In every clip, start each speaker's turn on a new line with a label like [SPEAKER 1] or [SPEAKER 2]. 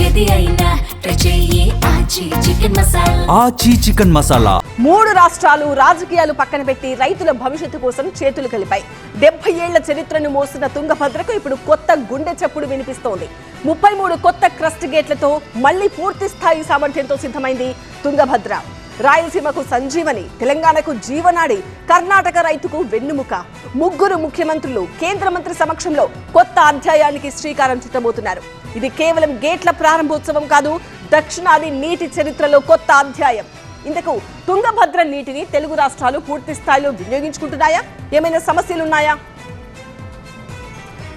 [SPEAKER 1] ఏది అయినా రుచి ఆచి చికెన్ మసాలా.
[SPEAKER 2] ఆచి చికెన్ మసాలా.
[SPEAKER 3] 3 రాష్ట్రాలు రాజకీయాలు పక్కన పెట్టి రైతుల భవిష్యత్తు కోసం చేతులు కలిపాయి. 70 ఏళ్ల చరిత్రను మోసిన తుంగభద్రకు ఇప్పుడు కొత్త గుండె చప్పుడు వినిపిస్తోంది. 33 కొత్త క్రస్ట్ గేట్లతో మళ్లీ పూర్తి స్థాయి సామర్థ్యంతో సిద్ధమైంది తుంగభద్ర. రాయలసీమకు సంజీవని, తెలంగాణకు జీవనాడి, కర్ణాటక రైతుకు వెన్నుముక. 3 ముఖ్యమంత్రులు కేంద్ర మంత్రి సమక్షంలో కొత్త అధ్యాయానికి శ్రీకారం చుట్టబోతున్నారు. ఇది కేవలం గేట్ల ప్రారంభోత్సవం కాదు, దక్షిణాది నీటి చరిత్రలో కొత్త అధ్యాయం. ఇందుకు తుంగభద్ర నీటిని తెలుగు రాష్ట్రాలు పూర్తి స్థాయిలో వినియోగించుకుంటున్నాయా? ఏమైనా సమస్యలున్నాయా?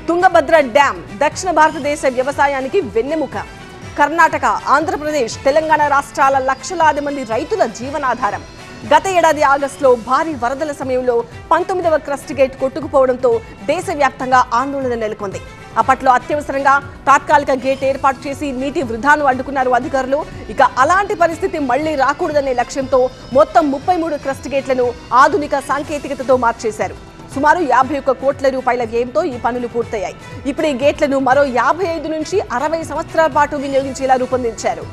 [SPEAKER 3] తుంగభద్ర డ్యామ్ దక్షిణ భారతదేశ వ్యవసాయానికి వెన్నెముక. కర్ణాటక, ఆంధ్రప్రదేశ్, తెలంగాణ రాష్ట్రాల లక్షలాది మంది రైతుల జీవనాధారం. గత ఏడాది ఆగస్టులో భారీ వరదల సమయంలో 19వ క్రస్ట్ గేట్ కొట్టుకుపోవడంతో దేశవ్యాప్తంగా ఆందోళన నెలకొంది. అప్పట్లో అత్యవసరంగా తాత్కాలిక గేట్ ఏర్పాటు చేసి నీటి వృధాను అడ్డుకున్నారు అధికారులు. ఇక అలాంటి పరిస్థితి మళ్లీ రాకూడదనే లక్ష్యంతో మొత్తం 33 క్రస్ట్ గేట్లను ఆధునిక సాంకేతికతతో మార్చేశారు. సుమారు 51 కోట్ల రూపాయల వ్యయంతో ఈ పనులు పూర్తయ్యాయి. ఇప్పుడు ఈ గేట్లను మరో 55 నుంచి 60 సంవత్సరాల పాటు వినియోగించేలా రూపొందించారు.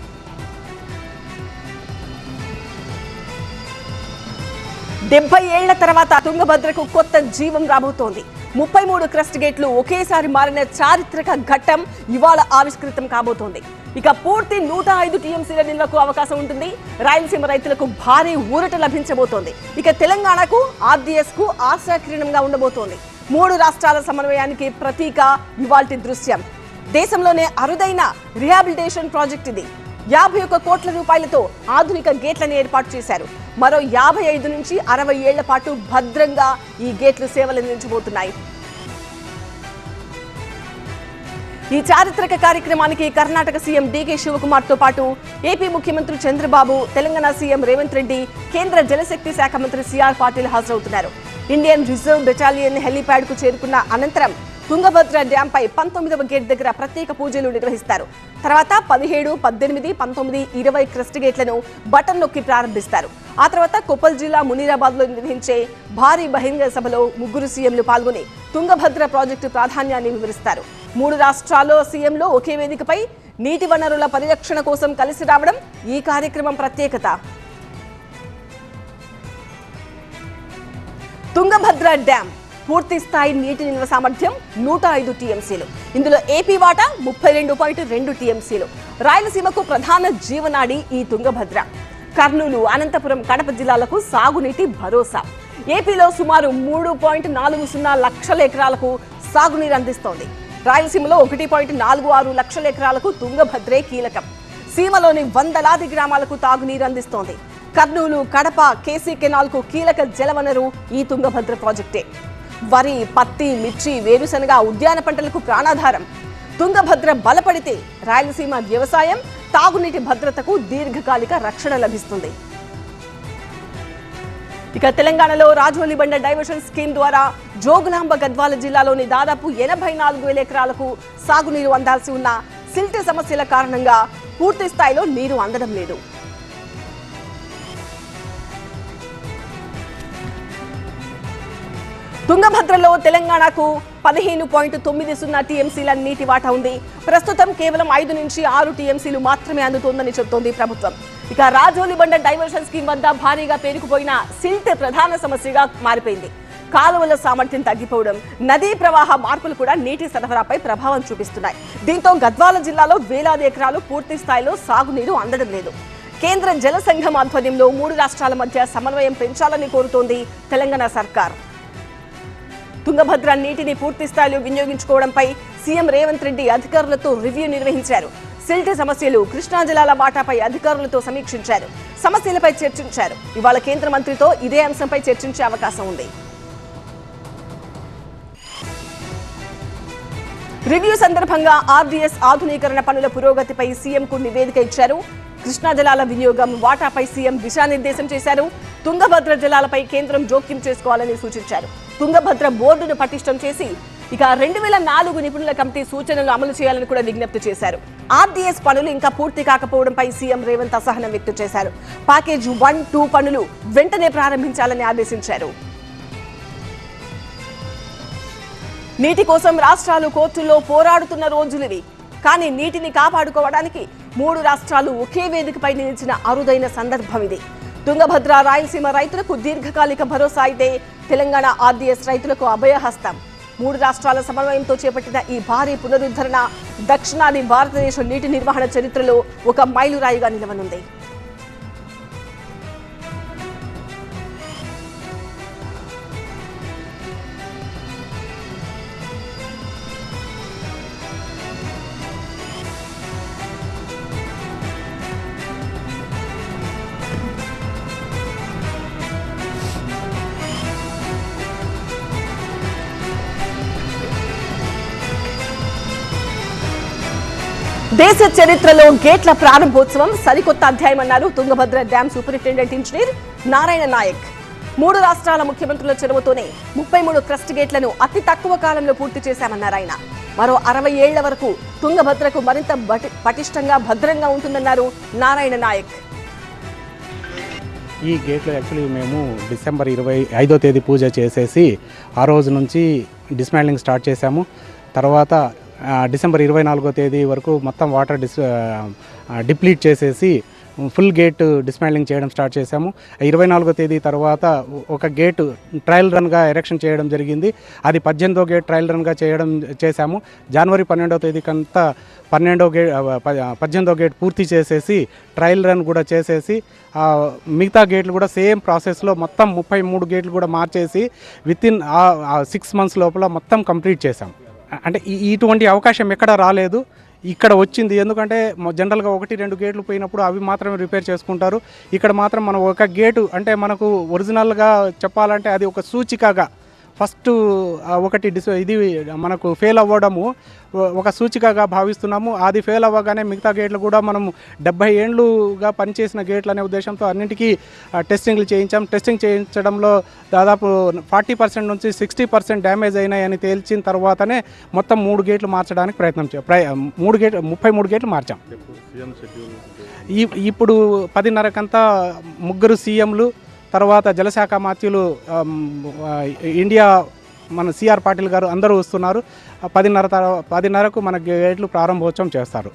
[SPEAKER 3] డెబ్బై ఏళ్ల తర్వాత తుంగభద్రకు కొత్త జీవం రాబోతోంది. 33 క్రస్ట్ గేట్లు ఒకేసారి మారిన చారిత్రక ఘట్టం ఇవాళ ఆవిష్కృతం కాబోతోంది. ఇక పూర్తి 105 టీఎంసీల నిల్వకు అవకాశం ఉంటుంది. రాయలసీమ రైతులకు భారీ ఊరట లభించబోతోంది. ఇక తెలంగాణకు, ఆర్డీఎస్ కు ఆశాకిరణంగా ఉండబోతోంది. 3 రాష్ట్రాల సమన్వయానికి ప్రతీక ఇవాల్టి దృశ్యం. దేశంలోనే అరుదైన రిహాబిలిటేషన్ ప్రాజెక్ట్ ఇది. 51 కోట్ల రూపాయలతో ఆధునిక గేట్లను ఏర్పాటు చేశారు. మరో 55 నుంచి 60 ఏళ్ల పాటు భద్రంగా ఈ గేట్లు సేవలందించబోతున్నాయి. ఈ చారిత్రక కార్యక్రమానికి కర్ణాటక సీఎం డీకే శివకుమార్ తో పాటు ఏపీ ముఖ్యమంత్రి చంద్రబాబు, తెలంగాణ సీఎం రేవంత్ రెడ్డి, కేంద్ర జలశక్తి శాఖ మంత్రి సిఆర్ పాటిల్ హాజరవుతున్నారు. ఇండియన్ రిజర్వ్ బెటాలియన్ హెలీప్యాడ్ కు చేరుకున్న అనంతరం తుంగభద్ర డ్యామ్ పై 19వ గేట్ దగ్గర ప్రత్యేక పూజలు నిర్వహిస్తారు. తర్వాత 17, 18, 19, 20 క్రస్ట్ గేట్లను బటన్ నొక్కి ప్రారంభిస్తారు. ఆ తర్వాత కొప్పల్ జిల్లా మునీరాబాద్ లో నిర్వహించే భారీ బహిరంగ సభలో 3 సీఎంలు పాల్గొని తుంగభద్ర ప్రాజెక్టు ప్రాధాన్యాన్ని వివరిస్తారు. 3 రాష్ట్రాల్లో సీఎంలు ఒకే వేదికపై నీటి వనరుల పరిరక్షణ కోసం కలిసి రావడం ఈ కార్యక్రమం ప్రత్యేకత. తుంగభద్ర డ్యామ్ పూర్తి స్థాయి నీటి నిల్వ సామర్థ్యం 105 టీఎంసీలు. ఇందులో ఏపీ వాటా 32.2 టీఎంసీలు. రాయలసీమకు ప్రధాన జీవనాడి ఈ తుంగభద్ర. కర్నూలు, అనంతపురం, కడప జిల్లాలకు సాగునీటి భరోసా. ఏపీలో సుమారు 3.40 లక్షల ఎకరాలకు సాగునీరు అందిస్తోంది. రాయలసీమలో 1.46 లక్షల ఎకరాలకు తుంగభద్రే కీలకం. సీమలోని వందలాది గ్రామాలకు తాగునీరు అందిస్తోంది. కర్నూలు, కడప, కేసీ కెనాల్ కు కీలక జలవనరు ఈ తుంగభద్ర ప్రాజెక్టే. వరి, పత్తి, మిర్చి, వేరుశనగ, ఉద్యాన పంటలకు ప్రాణాధారం. తుంగభద్ర బలపడితే రాయలసీమ వ్యవసాయం, తాగునీటి భద్రతకు దీర్ఘకాలిక రక్షణ లభిస్తుంది. ఇక తెలంగాణలో రాజోలి బండ డైవర్షన్ స్కీమ్ ద్వారా జోగులాంబ గద్వాల జిల్లాలోని దాదాపు 84,000 ఎకరాలకు సాగునీరు అందాల్సి ఉన్న సిల్ట్ సమస్యల కారణంగా పూర్తి స్థాయిలో నీరు అందడం లేదు. తుంగభద్రలో తెలంగాణకు 15.90 టీఎంసీల నీటి వాటా ఉంది. ప్రస్తుతం కేవలం 5 నుంచి 6 టీఎంసీలు మాత్రమే అందుతోందని చెబుతోంది ప్రభుత్వం. ఇక రాజోలి బండ డైవర్షన్ స్కీమ్ వద్ద భారీగా పేరుకుపోయిన సిల్ట్ ప్రధాన సమస్యగా మారిపోయింది. కాలువల సామర్థ్యం తగ్గిపోవడం, నదీ ప్రవాహ మార్పులు కూడా నీటి సరఫరాపై ప్రభావం చూపిస్తున్నాయి. దీంతో గద్వాల జిల్లాలో వేలాది ఎకరాలు పూర్తి స్థాయిలో సాగునీరు అందడం లేదు. కేంద్ర జల సంఘం ఆధ్వర్యంలో 3 రాష్ట్రాల మధ్య సమన్వయం పెంచాలని కోరుతోంది తెలంగాణ సర్కార్. తుంగభద్ర నీటిని పూర్తి స్థాయిలో వినియోగించుకోవడంపై సీఎం రేవంత్ రెడ్డి అధికారులతో రివ్యూ నిర్వహించారు. సిల్ట్ సమస్యలు, కృష్ణా జలాల వాటాపై అధికారులతో సమీక్షించారు. సమస్యలపై చర్చించారు. ఇవాళ కేంద్ర మంత్రితో ఇదే అంశంపై చర్చించే అవకాశం ఉంది. రివ్యూ సందర్భంగా ఆర్డీఎస్ ఆధునీకరణ పనుల పురోగతిపై సీఎంకు నివేదిక ఇచ్చారు. కృష్ణా జలాల వినియోగం వాటాపై సీఎం దిశానిర్దేశం చేశారు. తుంగభద్ర జలాలపై కేంద్రం జోక్యం చేసుకోవాలని సూచించారు. తుంగభద్ర బోర్డును పటిష్టం చేసి ఇక 2004 నిపుణుల కమిటీ సూచనలు అమలు చేయాలని కూడా విజ్ఞప్తి చేశారు. ఆర్డీఎస్ పనులు ఇంకా పూర్తి కాకపోవడంపై సీఎం రేవంత్ అసహనం వ్యక్తం చేశారు. ప్యాకేజ్ 1, 2 పనులు వెంటనే ప్రారంభించాలని ఆదేశించారు. నీటి కోసం రాష్ట్రాలు కోర్టుల్లో పోరాడుతున్న రోజులివి. కానీ నీటిని కాపాడుకోవడానికి 3 రాష్ట్రాలు ఒకే వేదికపై నిలిచిన అరుదైన సందర్భం ఇది. తుంగభద్ర రాయలసీమ రైతులకు దీర్ఘకాలిక భరోసా అయితే తెలంగాణ ఆర్డీఎస్ రైతులకు అభయహస్తం. 3 రాష్ట్రాల సమన్వయంతో చేపట్టిన ఈ భారీ పునరుద్ధరణ దక్షిణాది భారతదేశ నీటి నిర్వహణ చరిత్రలో ఒక మైలురాయిగా నిలవనుంది. దేశ చరిత్రలో గేట్ల ప్రారంభోత్సవం సరికొత్త అధ్యాయమన్నారు Tungabhadra dam superintendent engineer Narayana Naik. 3 రాష్ట్రాల ముఖ్యమంత్రుల చొరవతోనే 33 క్రస్ట్ గేట్లను అతి తక్కువ కాలంలో పూర్తి చేశామన్నారు ఆయన. మరో 60 ఏళ్ల వరకు తుంగభద్రకు మరింత పటిష్టంగా భద్రంగా ఉంటుందన్నారు నారాయణ నాయక్.
[SPEAKER 2] ఈ గేట్లు యాక్చువల్లీ మేము డిసెంబర్ 25వ తేదీ పూజ చేసేసి ఆ రోజు నుంచి డిస్మాండ్లింగ్ స్టార్ట్ చేశాము. తర్వాత డిసెంబర్ 24వ తేదీ వరకు మొత్తం వాటర్ డిప్లీట్ చేసేసి ఫుల్ గేట్ డిస్మాండ్లింగ్ చేయడం స్టార్ట్ చేశాము. 24వ తేదీ తర్వాత ఒక గేట్ ట్రయల్ రన్గా ఎరెక్షన్ చేయడం జరిగింది. అది 18వ గేట్ ట్రయల్ రన్గా చేశాము. జనవరి 12వ తేదీకంతా 18వ గేట్ పూర్తి చేసేసి ట్రయల్ రన్ కూడా చేసేసి మిగతా గేట్లు కూడా సేమ్ ప్రాసెస్లో మొత్తం 33 గేట్లు కూడా మార్చేసి వితిన్ 6 మంత్స్ లోపల మొత్తం కంప్లీట్ చేశాం. అంటే ఇటువంటి అవకాశం ఎక్కడ రాలేదు, ఇక్కడ వచ్చింది. ఎందుకంటే జనరల్గా 1-2 గేట్లు పోయినప్పుడు అవి మాత్రమే రిపేర్ చేసుకుంటారు. ఇక్కడ మాత్రం మనం ఒక గేటు అంటే మనకు ఒరిజినల్గా చెప్పాలంటే అది ఒక సూచికగా ఫస్ట్ ఇది మనకు ఫెయిల్ అవ్వడము ఒక సూచికగా భావిస్తున్నాము. అది ఫెయిల్ అవ్వగానే మిగతా గేట్లు కూడా మనం 70 ఏళ్ళుగా పనిచేసిన గేట్లు అనే ఉద్దేశంతో అన్నింటికీ టెస్టింగ్లు చేయించాం. టెస్టింగ్ చేయించడంలో దాదాపు 40% నుంచి 60% డ్యామేజ్ అయినాయని తేల్చిన తర్వాతనే మొత్తం 3 గేట్లు మార్చడానికి ప్రయత్నం 33 గేట్లు మార్చాం. ఇప్పుడు 10:30కంతా 3 సీఎంలు తర్వాత జలశాఖ మంత్రులు ఇండియా మన సిఆర్ పాటిల్ గారు అందరూ వస్తున్నారు. 10:30కు మన గేట్లు ప్రారంభోత్సవం చేస్తారు.